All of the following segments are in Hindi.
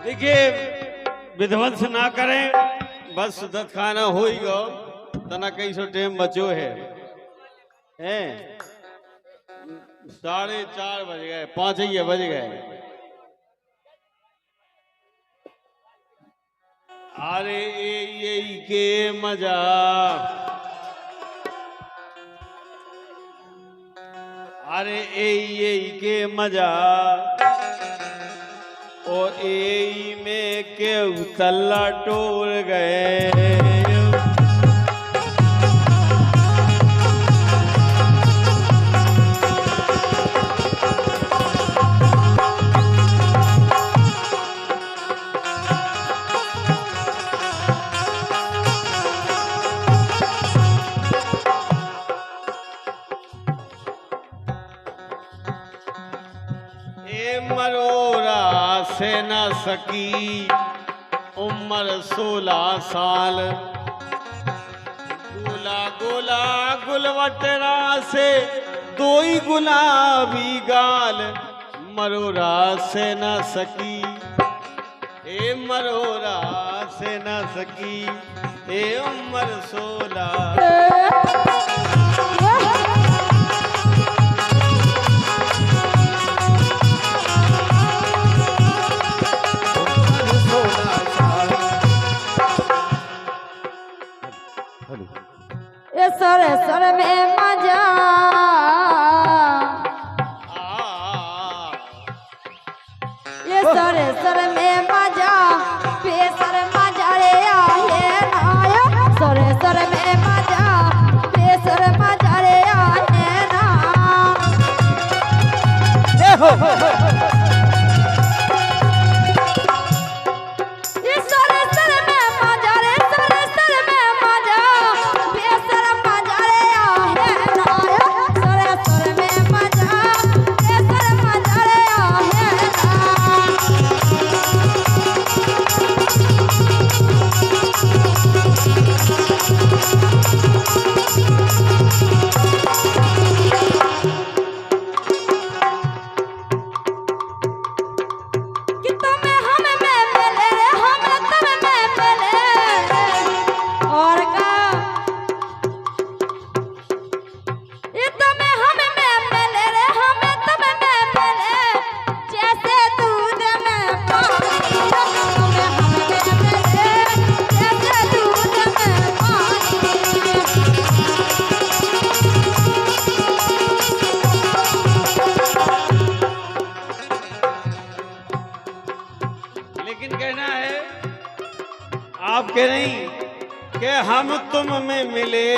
देखिए विध्वंस ना करें, बस सुदत खाना हो ही गो तना कई सौ टाइम बचो है 4:30 बज गए, 5 ही बज गए। अरे ये के मजा, अरे ये के मजा ओ ए में के तल्ला टोल गए। मरोरा से न सकी उम्र 16 साल, गोला गोला गुलवटरा से 2 ही गुलाबी गाल। मरोरा से न सकी मरोरा से न सकी उम्र 16। सर सर में मजा, ये सर सर में मजा, बेसर मजा रे आहे नाया। सर सर में मजा, बेसर मजा रे आहे ना। आप कह नहीं कि हम तुम में मिले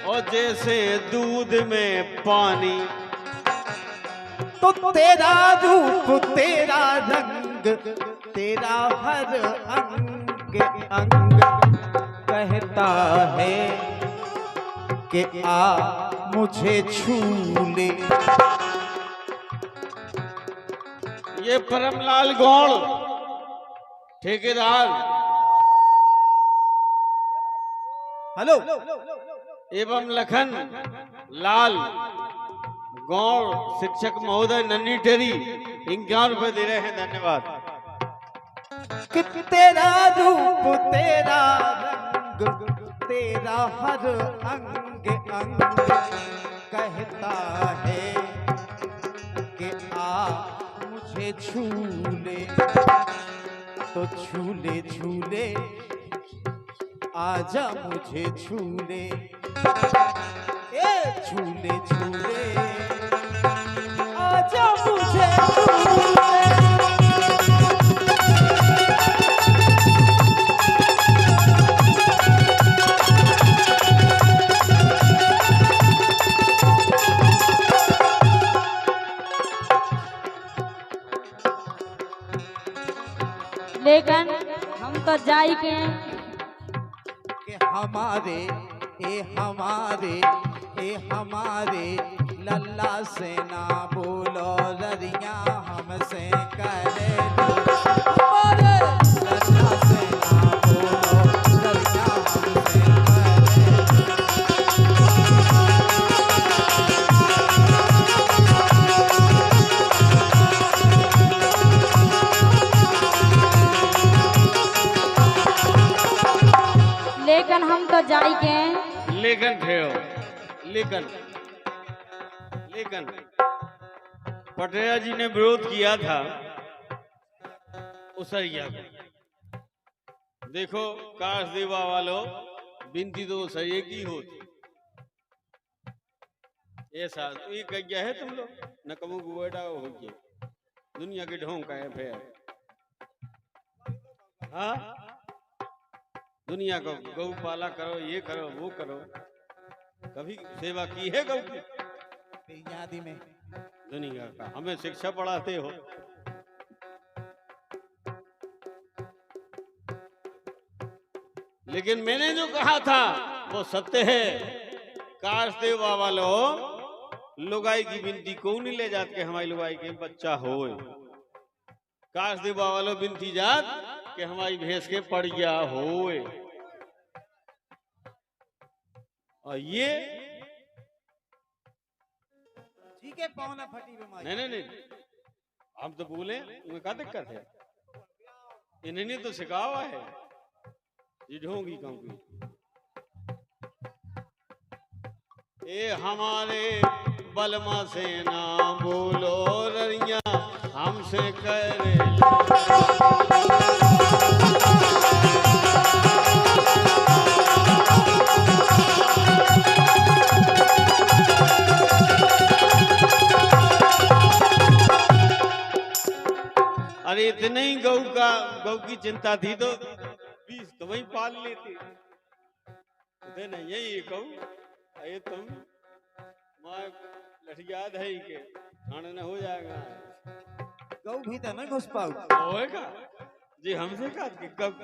और जैसे दूध में पानी। तो तेरा रूप तेरा रंग तेरा हर अंग अंग कहता है कि आ मुझे छू ले। ये परमलाल गौड़ ठेकेदार हेलो एवं लखन लाल गौड़ शिक्षक महोदय नन्ही टेरी 51 रुपए दे रहे हैं, धन्यवाद। कि तेरा रूप तेरा रंग तेरा हर अंग अंग कहता है कि आ मुझे छू ले। तो छूले छूले आजा मुझे छूले, छूले छूले आजा मुझे छूले। लेकिन हम तो जाई के हमारे हमारे लल्ला से ना बोलो ररिया हमसे करे हमारे लल्ला से ना बोलो ररिया हमसे करे। लेकिन हम तो जाई के लेकिन थे लेकिन लेकिन पटेला जी ने विरोध किया था उसरिया को। देखो काश देवा वालों बिनती तो उसरिया की होती। ऐसा तो ये कह गया है तुम लोग न कमू गुएडा हो गया दुनिया के ढोंग का है फिर। हाँ दुनिया को गौ पाला करो ये करो वो करो। कभी सेवा की है गौ की यादी में दुनिया का हमें शिक्षा पढ़ाते हो। लेकिन मैंने जो कहा था वो सत्य है। काश देवा वालों लुगाई की बिनती को नहीं ले जात के हमारी लुगाई के बच्चा हो। काश देवा वालों बिनती जात कि हमारी भैंस के पड़ गया हो। और ये ठीक है पौना फटी बीमारी। नहीं नहीं नहीं हम तो बोले तुम्हें क्या दिक्कत है। इन्होंने तो सिखावा है ये ढोंगी काम की। ए हमारे बलमा से ना बोलो ररिया हमसे करे अरे इतने ही गौ की चिंता थी तो 20 तो वही पाल लेते। नहीं यही कहूँ ये तुम माँ लठियाद है ही के खाने न हो जाएगा। गौ भी तो ना घुस पाऊ होएगा जी हमसे कहा कि कब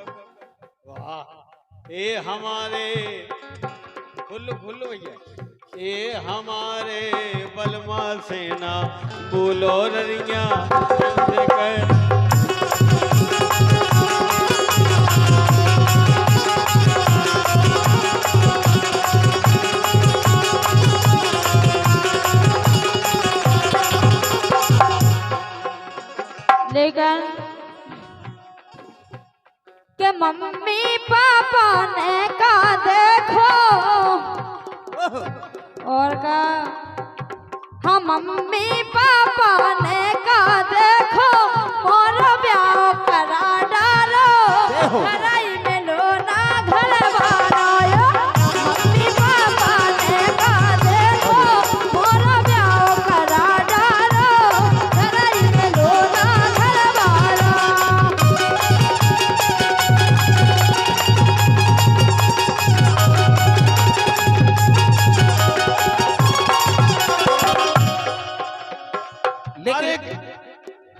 वाह ए हमारे खुल्लो खुल्लो भैया ए हमारे बलमा सेना बोलो ररिया हमसे कह लेकिन के मम्मी पापा ने का देखो और का हाँ मम्मी पापा ने का देखो मोर ब्याह करा डालो घराई में लो ना घर वालो। मम्मी पापा ने का देखो मोर ब्याह करा डालो घराई में लो ना घर वालो।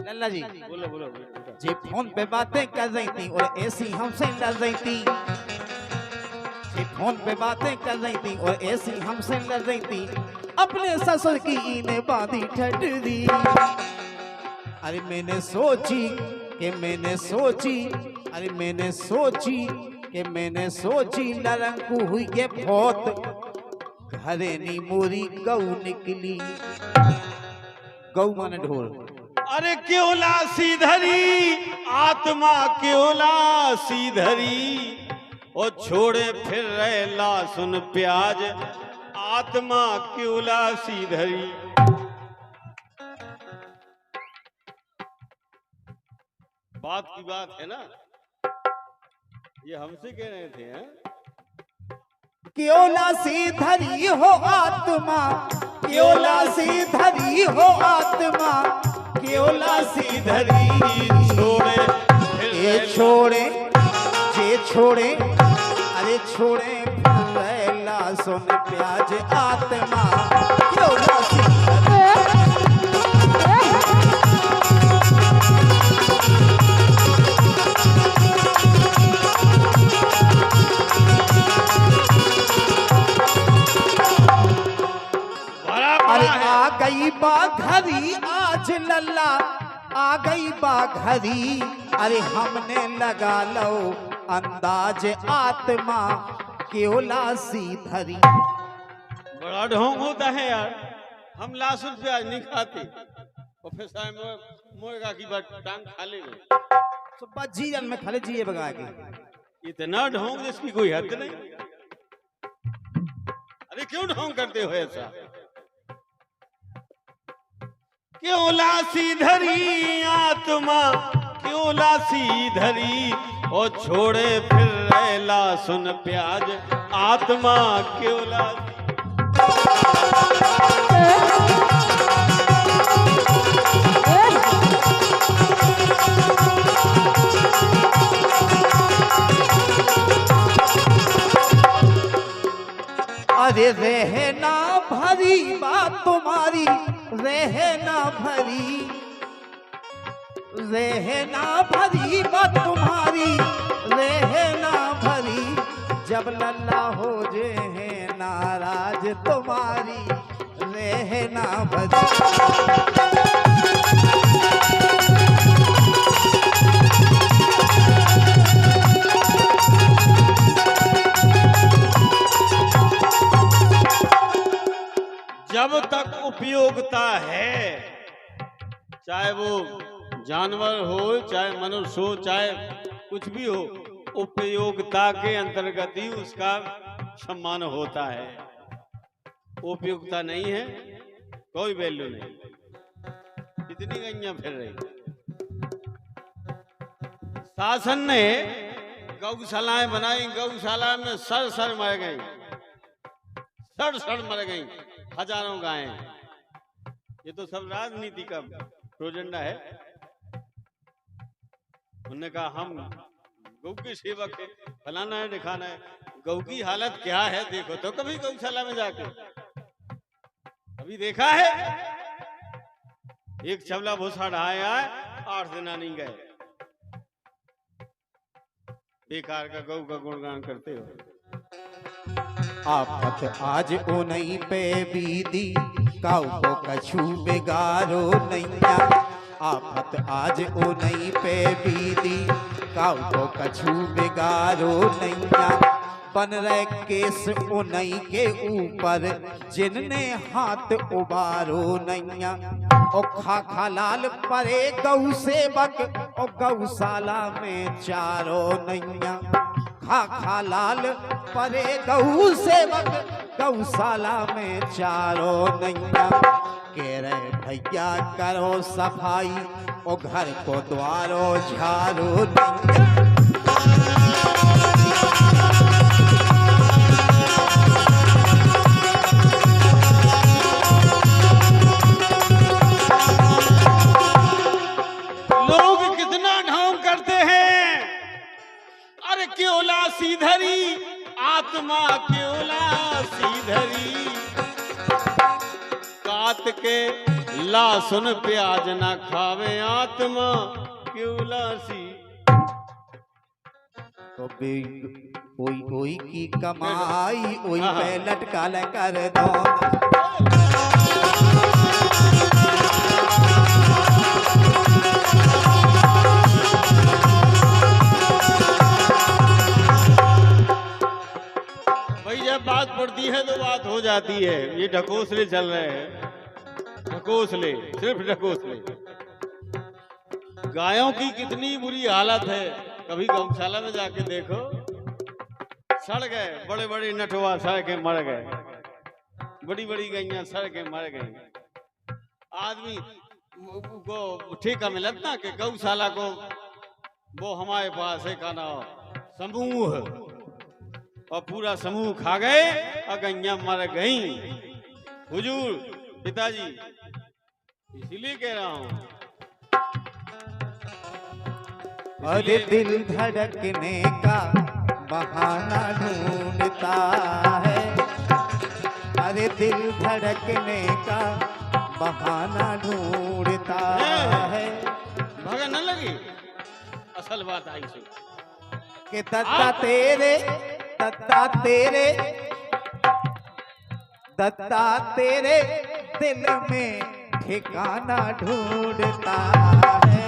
लल्ला जी बोलो बोलो बेटा। जे फोन पे बातें कर रही थी और ऐसी हमसे लड़ रही थी। जे फोन पे बातें कर रही थी और ऐसी हमसे लड़ रही थी। अपने ससुर की इन्हें बांधी ठटरी। अरे मैंने सोची कि मैंने सोची लड़ंकू हुई के बहुत घरे नी मोरी गौ निकली। गौ माने ढोल। अरे क्यों लासी धरी आत्मा क्यों लासी धरी और छोड़े फिर रहे लासुन प्याज आत्मा क्यों लासी धरी। बात की बात है ना ये हमसे कह रहे थे हैं? क्यों लासी धरी हो आत्मा क्यों लासी धरी हो आत्मा क्यों लासी धरी। छोड़े जे छोड़े अरे छोड़े लासुन प्याज आत्मा क्यों लासी गई बा घरी आज लल्ला आ गई बा घरी। अरे हमने लगा लो अंदाज आत्मा क्यों लासी धरी। बड़ा ढोंग होता है यार। हम लासुन प्याज नहीं खाते और फिर साहब मुर्गा की बात टांग खा ले सुबह जीरन में खले जिए बगा के। इतना ढोंग जिसकी कोई हद नहीं। अरे क्यों ढोंग करते हो ऐसा? क्यों लासी धरी आत्मा, क्यों लासी धरी, और छोड़े फिर रेला सुन प्याज आत्मा क्यों लासी। अरे रहना भरी बात तुम्हारी, रहना भरी, रहना भरी बात तुम्हारी, रहना भरी, जब लल्ला हो जे है नाराज तुम्हारी, रहना भरी। जब तक उपयोगिता है, चाहे वो जानवर हो, चाहे मनुष्य हो, चाहे कुछ भी हो, उपयोगिता के अंतर्गत ही उसका सम्मान होता है। उपयोगिता नहीं है, कोई वैल्यू नहीं। कितनी गैया फिर रही। शासन ने गौशालाएं बनाई, गौशाला में सड़ सड़ मर गई, सड़ सड़ मर गई हजारों गायें। ये तो सब राजनीति का प्रोजेंडा है। उन्होंने कहा हम गौ के सेवक है, फलाना है, दिखाना है। गौ की हालत क्या है देखो तो कभी गौशाला में जाके अभी देखा है? एक छबला भूसा ढाया है, 8 दिन नहीं गए। बेकार का गौ का गुणगान करते हो। आफत आज ओ नहीं पे बीदी, काऊ को कछु बिगारो नैया। आफत आज ओ नहीं पे बीदी, काऊ को कछु बिगारो नैया। बन रहे केस ओ नहीं के ऊपर, जिनने हाथ उबारो नैया। ओ खा खा लाल परे गौ सेवक, ओ गौशाला में चारो नैया। खा खा लाल परे गौ सेवक, गौशाला में चारो नैया। कह रहे भैया करो सफाई, ओ घर को द्वारो झाड़ो नैया। लोग कितना ढोंग करते हैं। अरे क्यों लासी धरी आत्मा, क्यों लासी धरी, काट के लासुन प्याज ना खावे आत्मा क्यों लासी। तो कोई कोई की कमाई ओई पे लटका कर दो। जब बात पड़ती है तो बात हो जाती है। ये ढकोसले चल रहे हैं, ढकोसले, सिर्फ ढकोसले। गायों की कितनी बुरी हालत है, कभी गौशाला में जाके देखो। सड़ गए, बड़े बड़े नटवा सड़ के मर गए, बड़ी बड़ी गैया सड़ के मर गई। आदमी को ठेका मिलत ना कि गौशाला को वो हमारे पास है का ना समूह, और पूरा समूह खा गए और गैया मर गई। हुजूर पिताजी, इसीलिए कह रहा हूं। अरे दिल धड़कने का बहाना ढूंढता है, अरे दिल धड़कने का बहाना ढूंढता है। भगन न लगी, असल बात आई से कि दत्ता तेरे, दत्ता तेरे, दत्ता तेरे दिल में ठिकाना ढूंढता है।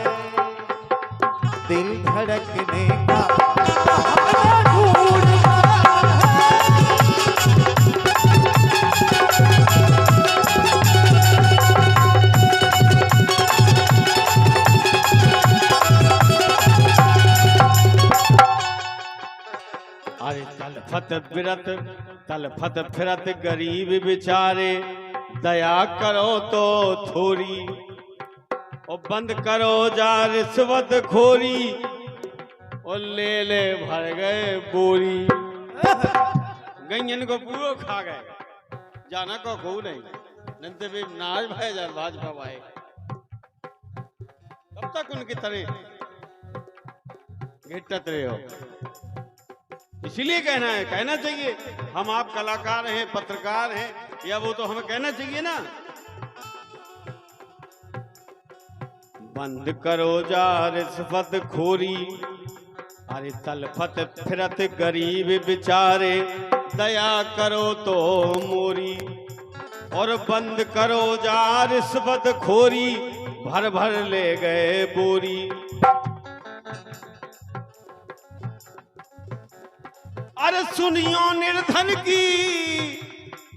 दिल धड़कने का बहाना ढूंढता अरे चल फत बिरत तल फत फिरत गरीब बेचारे, दया करो तो थोड़ी और बंद करो जा रिश्वत खोरी, और ले भर गए बोरी। गैयन को पूरो खा गए, जाना को खो नहीं नंते भी नाज भाई जा भाजपा भाई कब तक उनकी तरह घिटत रहे हो। इसीलिए कहना चाहिए हम आप कलाकार हैं, पत्रकार हैं, या वो तो हमें कहना चाहिए ना। बंद करो जा रिश्वत खोरी, अरे तलफत फिरत गरीब बेचारे, दया करो तो मोरी, और बंद करो जा रिश्वत खोरी, भर भर ले गए बोरी। अरे सुनियो निर्धन की,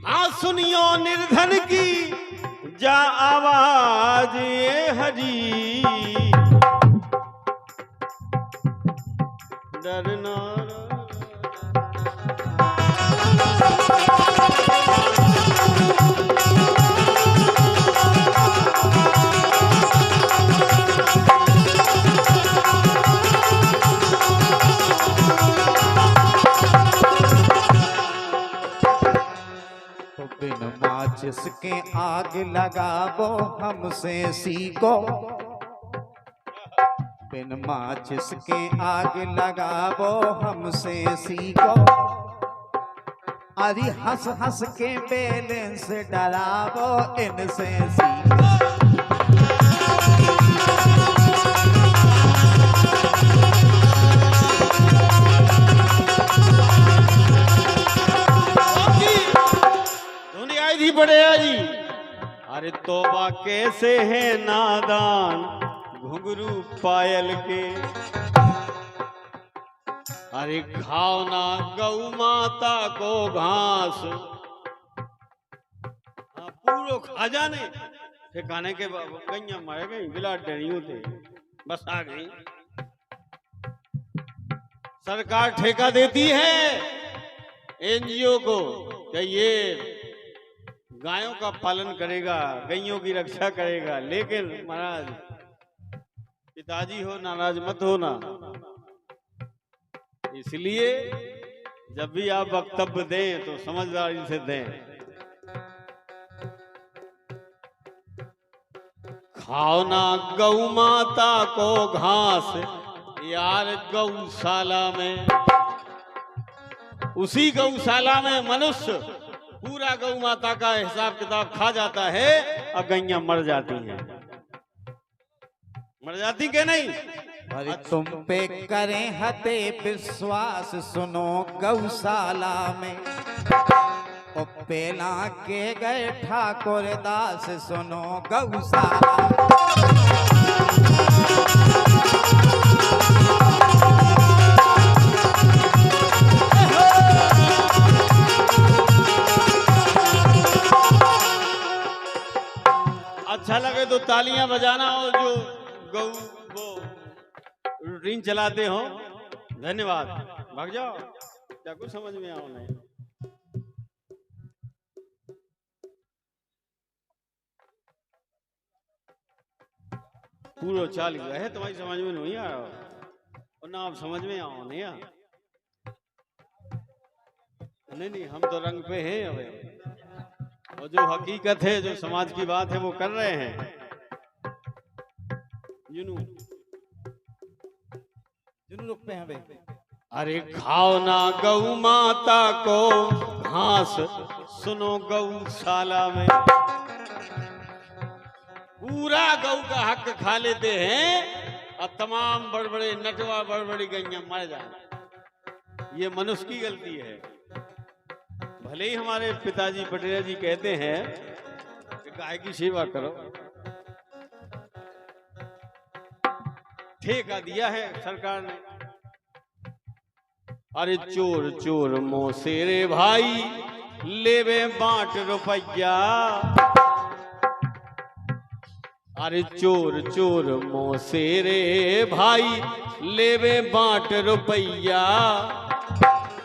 हाँ सुनियो निर्धन की, जा आवाज ये हरी, डरना बिन माचिस के आग लगावो हमसे सीखो, बिन माचिस के आग लगावो हमसे सीखो, अरे हंस हंस के बैलेंस डरावो इनसे सीखो। बड़े जी, अरे तोबा कैसे है नादान घुंघरू पायल के, अरे खाओ ना गौ माता को घास, पूरो खा जाने ठिकाने के गैया मर गई, बिला डरी होते बस आ गई। सरकार ठेका देती है एनजीओ को कि ये गायों का पालन करेगा, गैयों की रक्षा करेगा, लेकिन महाराज पिताजी हो नाराज मत होना। इसलिए जब भी आप वक्तव्य दें तो समझदारी से दें। खाओ ना गौ माता को घास, यार गौशाला में, उसी गौशाला में मनुष्य पूरा गौ माता का हिसाब किताब खा जाता है और गैया मर जाती हैं। मर जाती के नहीं? अरे तुम पे करें हते विश्वास, सुनो गौशाला में ओ पेला के गए ठाकुर दास, सुनो गौशाला। अच्छा लगे तो तालियां बजाना, और जो गौ वो रूटीन चलाते हो धन्यवाद। भाग जाओ, क्या कुछ समझ में आओ नहीं। पूरा चाल गया है, तुम्हारी समझ में नहीं आ रहा और ना आप समझ में आओ नहीं। नहीं हम तो रंग पे हैं अबे, और जो हकीकत है, जो समाज की बात है वो कर रहे हैं। जुनू रुक पे हैं बे। अरे खाओ ना गौ माता को घास, सुनो गौशाला में, पूरा गौ का हक खा लेते हैं और तमाम बड़बड़े नटवा बड़बड़ी गैया मर जाए। ये मनुष्य की गलती है। भले ही हमारे पिताजी पटेल जी कहते हैं कि गाय की सेवा करो, ठेका दिया है सरकार ने। अरे चोर चोर मोसेरे भाई, लेवे बांट रुपया। अरे चोर चोर मोसेरे भाई, लेवे बांट रुपया।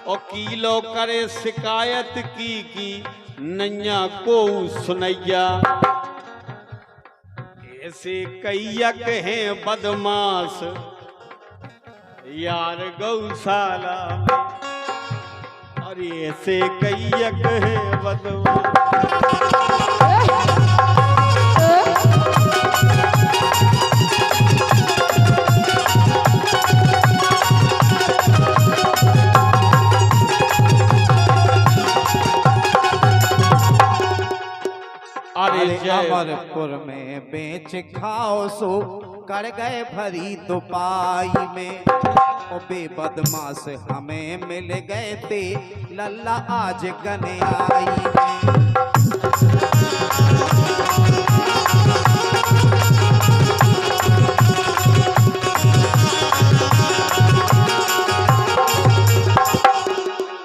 और कीलो करे शिकायत की नैया को सुनैया। ऐसे कैयक हैं बदमाश यार गौशाला में, और ऐसे कैयक हैं बदमाश। अरे अमरपुर में बेच खाओ सो कर गए भरी दुपाई में, ओ बेबदमाश हमें मिल गए थे लल्ला आज गनियाई में।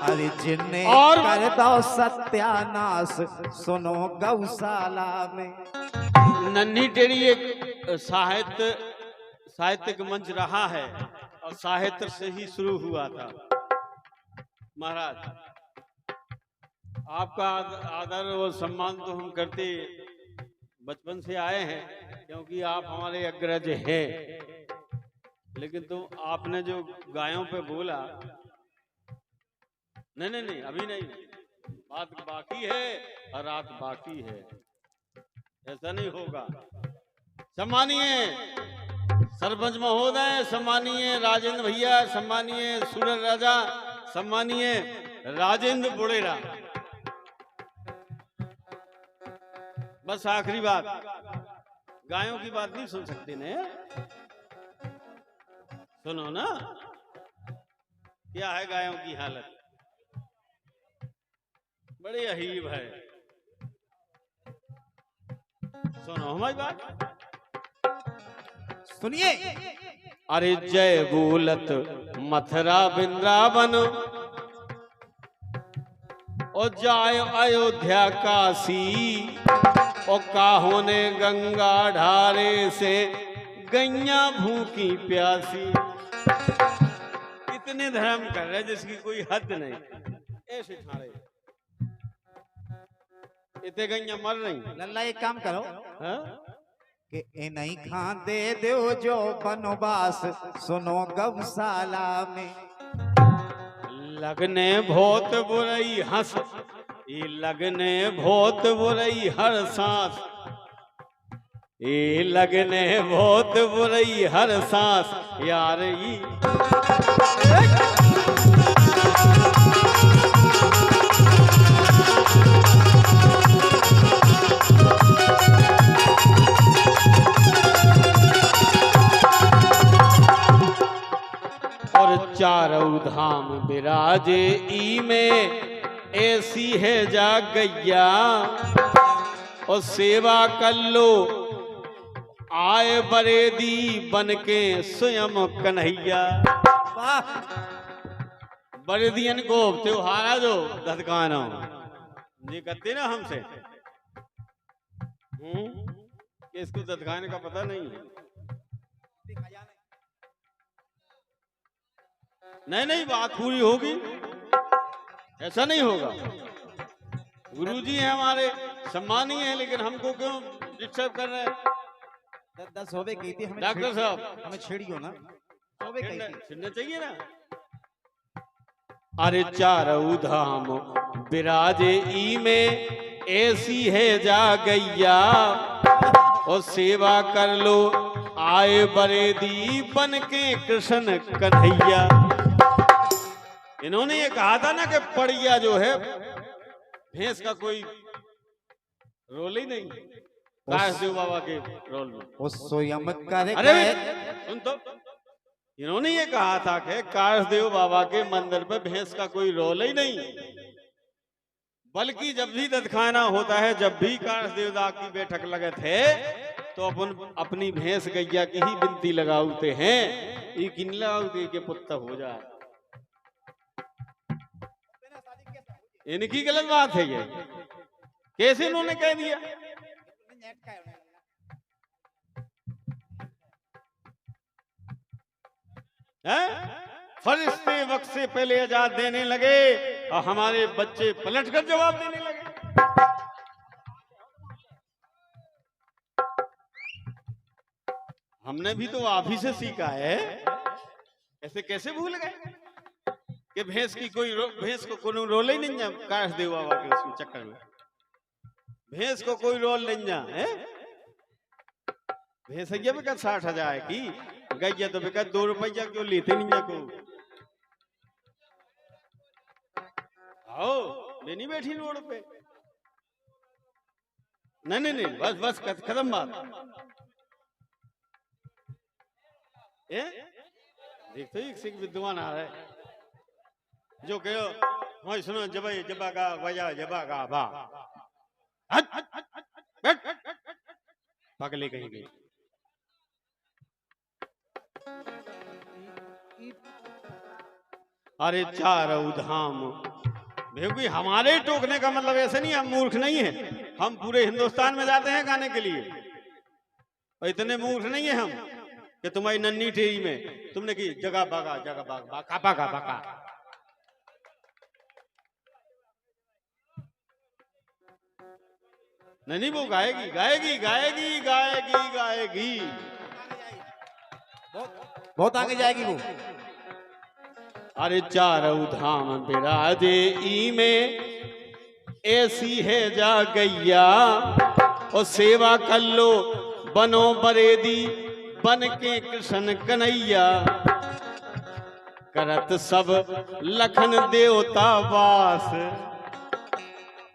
अरे जिन्हें और कर दो सत्यानाश सुनो गौशाला में। नन्ही टेढ़ी एक साहित्यिक मंच रहा है और साहित्य से ही शुरू हुआ था। महाराज आपका आदर और सम्मान तो हम करते बचपन से आए हैं, क्योंकि आप हमारे अग्रज हैं। लेकिन तो आपने जो गायों पे बोला, नहीं अभी नहीं, बात बाकी है और रात बाकी है, ऐसा नहीं होगा। सम्मानीय सरपंच महोदय, सम्मानीय राजेंद्र भैया, सम्मानीय सूरज राजा, सम्मानीय राजेंद्र बुड़ेरा, बस आखिरी बात, गायों की बात नहीं सुन सकते ने, सुनो ना क्या है गायों की हालत, बड़े अहीब है। सुनो हमारी बात, सुनिए। अरे जय बोलत मथुरा वृंदावन और जाय अयोध्या काशी, और काहों ने गंगा ढारे से गैया भूखी प्यासी। इतने धर्म कर रहे जिसकी कोई हद नहीं, ऐसे ठाड़े इतने गैया मर रही। लल्ला एक काम करो, हाँ? कि इन्हीं खां दे दो जो बनवास सुनो गौशाला में। लगने बहुत बुराई हंस, ये लगने बहुत बुराई हर सांस, ये लगने बहुत बुराई हर सांस यार ये। और चारों धाम विराजे ई में ऐसी है जा गैया, और सेवा कर लो आए बरेदी बनके स्वयं कन्हैया। वाह, बरेदियन को त्योहारा जो धदकाना ये करते ना हमसे, कि इसको धदकाने का पता नहीं है। नहीं बात पूरी होगी, ऐसा नहीं होगा। गुरुजी हैं हमारे, सम्मानीय हैं, लेकिन हमको क्यों डिस्टर्ब कर रहे हैं? 10 होवे की थी हमें, डॉक्टर साहब हमें छेड़ियो ना, होवे की थी। सुनना चाहिए ना। अरे चारों धाम विराजे ई में ऐसी है जा गैया, और सेवा कर लो आए बरेदी बन के कृष्ण कन्हैया। इन्होंने ये कहा था ना कि पड़िया जो है भैंस का कोई रोल ही नहीं, काशदेव बाबा के रोल में वो स्वयं कर अरे गए। सुन तो, इन्होंने ये कहा था कि काशदेव बाबा के मंदिर पे भैंस का कोई रोल ही नहीं, बल्कि जब भी ददखाना होता है, जब भी काशदेव दा की बैठक लगे थे, तो अपन अपनी भैंस गैया की ही बिनती लगाते हैं, ये किन लगाते के पुत्र हो जाए। इनकी गलत बात है ये, कैसे इन्होंने कह दिया? फरिश्ते वक्त से पहले इजाजत देने लगे और हमारे बच्चे पलटकर जवाब देने लगे। हमने भी तो आप ही से सीखा है, ऐसे कैसे भूल गए कि भैंस को कोई रोल ही नहीं है। काश देव बाबा के उसमें चक्कर में भैंस को कोई रोल नहीं है। भैंस बेका 60,000 की, गैया तो बेका 2 रुपया, क्यों लेते नहीं को। आओ मैं नहीं बैठी रोड पे। नहीं बस बस खत्म बात। देखते ही सिख विद्वान आ रहा है जो कहो हाँ सुनो जबाई जबा का वजा जबा का बा पगले कहीं गई। अरे चारों धाम भाई हमारे टोकने का मतलब ऐसे नहीं, हम मूर्ख नहीं है। हम पूरे हिंदुस्तान में जाते हैं गाने के लिए, और इतने मूर्ख नहीं है हम कि तुम्हारी नन्ही टेरी में तुमने की जगह बागा बाका बाका बाका। नहीं वो गाएगी गाएगी गाएगी गाएगी गाएगी, बहुत आगे जाएगी वो। अरे चारों धाम बिराजे ई में ऐसी है जा गैया, और सेवा कर लो बनो बरेदी बन के कृष्ण कन्हैया। करत सब लखन देवता वास,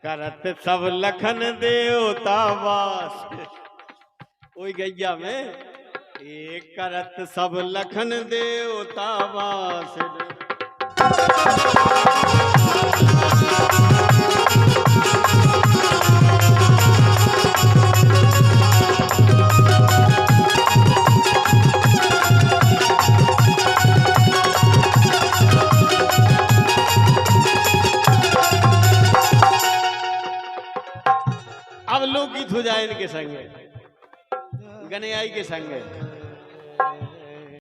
करत सब लखन देवता वास। ओई गैया में एक करत सब लखन देवता वास। अब लोकगीत हो जाए इनके संगे, गनयाई के संगे।